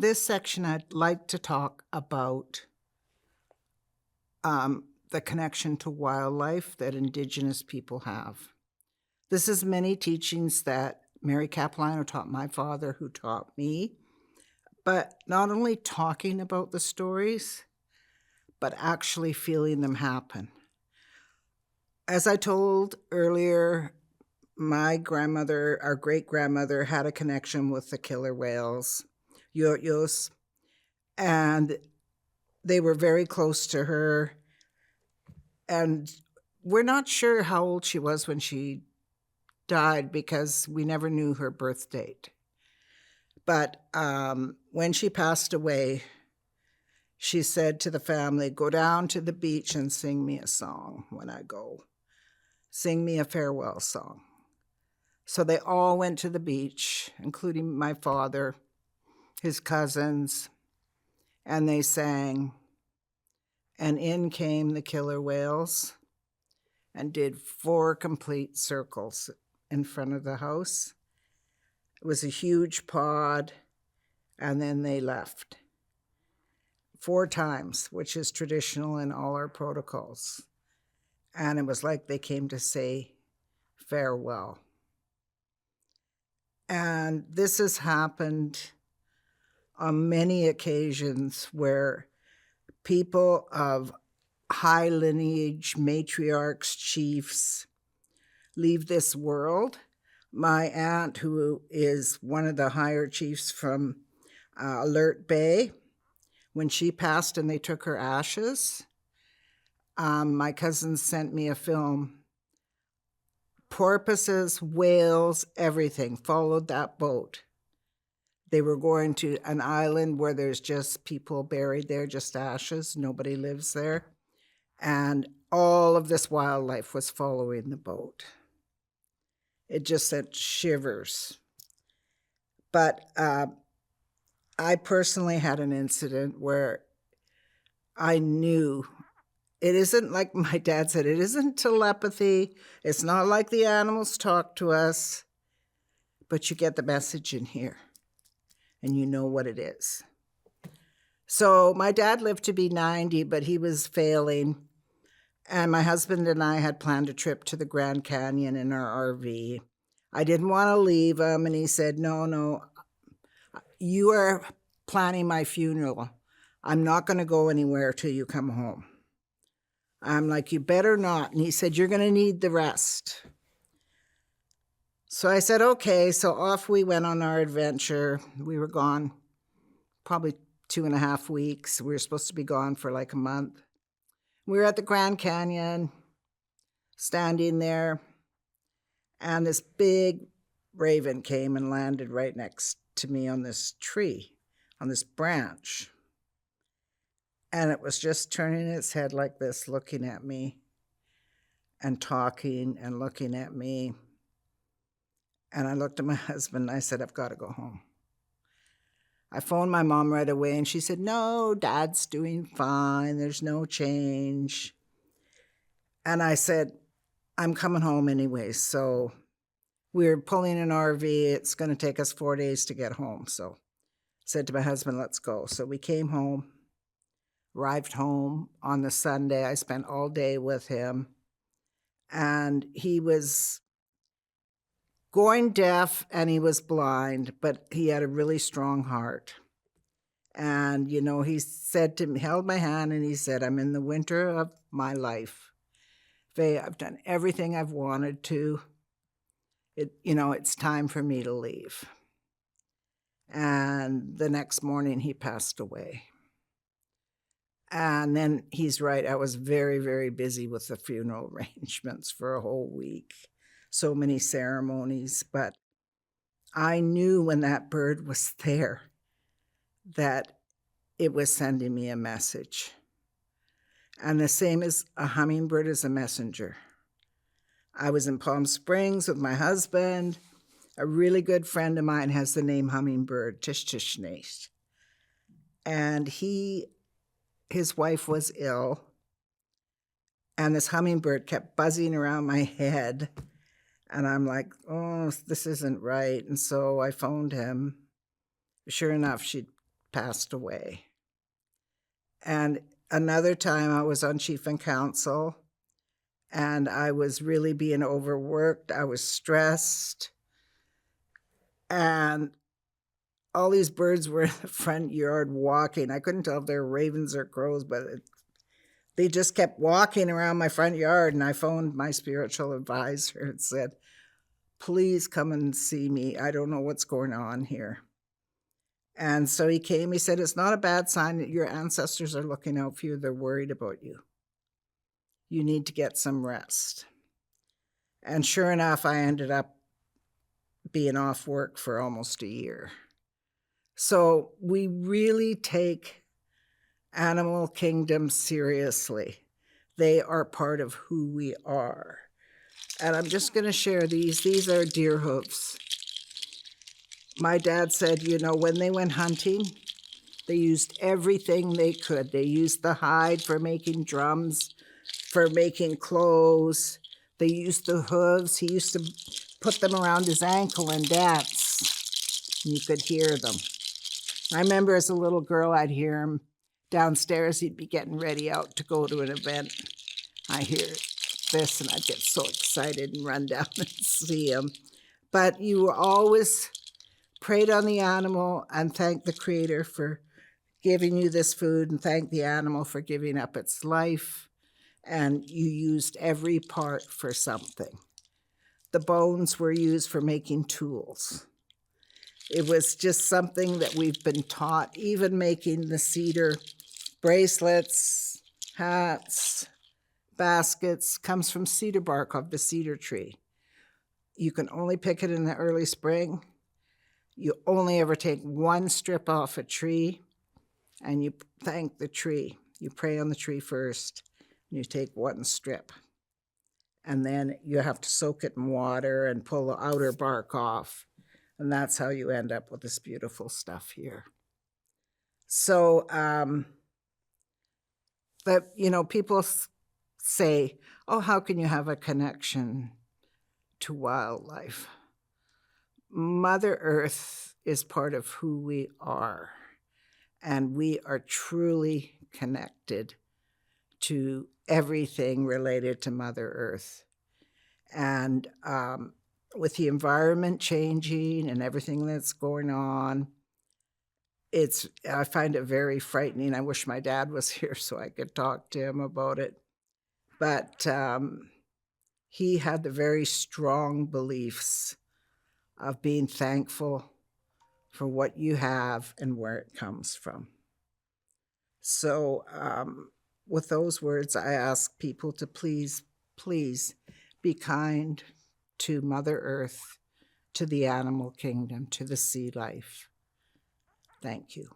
This section, I'd like to talk about the connection to wildlife that Indigenous people have. This is many teachings that Mary Capilano taught my father, who taught me, but not only talking about the stories, but actually feeling them happen. As I told earlier, my grandmother, our great-grandmother, had a connection with the killer whales, Yeltsilewet, and they were very close to her. And we're not sure how old she was when she died because we never knew her birth date. But when she passed away, she said to the family, "Go down to the beach and sing me a song when I go. Sing me a farewell song." So they all went to the beach, including my father, his cousins, and they sang. And in came the killer whales and did 4 complete circles in front of the house. It was a huge pod, and then they left 4 times, which is traditional in all our protocols. And it was like they came to say farewell. And this has happened on many occasions where people of high lineage, matriarchs, chiefs, leave this world. My aunt, who is one of the higher chiefs from Alert Bay, when she passed and they took her ashes, my cousins sent me a film. Porpoises, whales, everything followed that boat. They were going to an island where there's just people buried there, just ashes. Nobody lives there. And all of this wildlife was following the boat. It just sent shivers. But I personally had an incident where I knew it isn't like my dad said, it isn't telepathy. It's not like the animals talk to us, but you get the message in here and you know what it is. So my dad lived to be 90, but he was failing. And my husband and I had planned a trip to the Grand Canyon in our RV. I didn't want to leave him, and he said, no, you are planning my funeral. I'm not going to go anywhere till you come home. I'm like, you better not. And he said, you're going to need the rest. So I said, okay. So off we went on our adventure. We were gone probably 2.5 weeks. We were supposed to be gone for like a month. We were at the Grand Canyon, standing there, and this big raven came and landed right next to me on this tree, on this branch. And it was just turning its head like this, looking at me and talking and looking at me. And I looked at my husband and I said, I've got to go home. I phoned my mom right away and she said, no, Dad's doing fine. There's no change. And I said, I'm coming home anyway. So we're pulling an RV. It's going to take us 4 days to get home. So I said to my husband, let's go. So we came home, arrived home on the Sunday. I spent all day with him. And he was going deaf and he was blind, but he had a really strong heart. And, you know, he said to me, held my hand and he said, I'm in the winter of my life. Faye, I've done everything I've wanted to. It's time for me to leave. And the next morning he passed away. And then he's right. I was very, very busy with the funeral arrangements for a whole week. So many ceremonies. But I knew when that bird was there that it was sending me a message. And the same as a hummingbird is a messenger. I was in Palm Springs with my husband. A really good friend of mine has the name Hummingbird, Tish Tish Nate. And his wife was ill. And this hummingbird kept buzzing around my head. And I'm like, oh, this isn't right. And so I phoned him. Sure enough, she'd passed away. And another time I was on chief and council, and I was really being overworked. I was stressed. And all these birds were in the front yard walking. I couldn't tell if they were ravens or crows, but they just kept walking around my front yard. And I phoned my spiritual advisor and said, please come and see me. I don't know what's going on here. And so he came. He said, it's not a bad sign that your ancestors are looking out for you. They're worried about you. You need to get some rest. And sure enough, I ended up being off work for almost a year. So we really take animal kingdom seriously. They are part of who we are. And I'm just going to share these. These are deer hooves. My dad said, when they went hunting, they used everything they could. They used the hide for making drums, for making clothes. They used the hooves. He used to put them around his ankle and dance. And you could hear them. I remember as a little girl, I'd hear him downstairs. He'd be getting ready out to go to an event. I hear this and I'd get so excited and run down and see him. But you always prayed on the animal and thanked the Creator for giving you this food, and thank the animal for giving up its life. And you used every part for something. The bones were used for making tools. It was just something that we've been taught, even making the cedar bracelets, hats, baskets, comes from cedar bark of the cedar tree. You can only pick it in the early spring. You only ever take one strip off a tree, and you thank the tree. You pray on the tree first, and you take one strip. And then you have to soak it in water and pull the outer bark off. And that's how you end up with this beautiful stuff here. So, people say, oh, how can you have a connection to wildlife? Mother Earth is part of who we are, and we are truly connected to everything related to Mother Earth. And with the environment changing and everything that's going on, I find it very frightening. I wish my dad was here so I could talk to him about it. But he had the very strong beliefs of being thankful for what you have and where it comes from. So with those words, I ask people to please be kind to Mother Earth, to the animal kingdom, to the sea life. Thank you.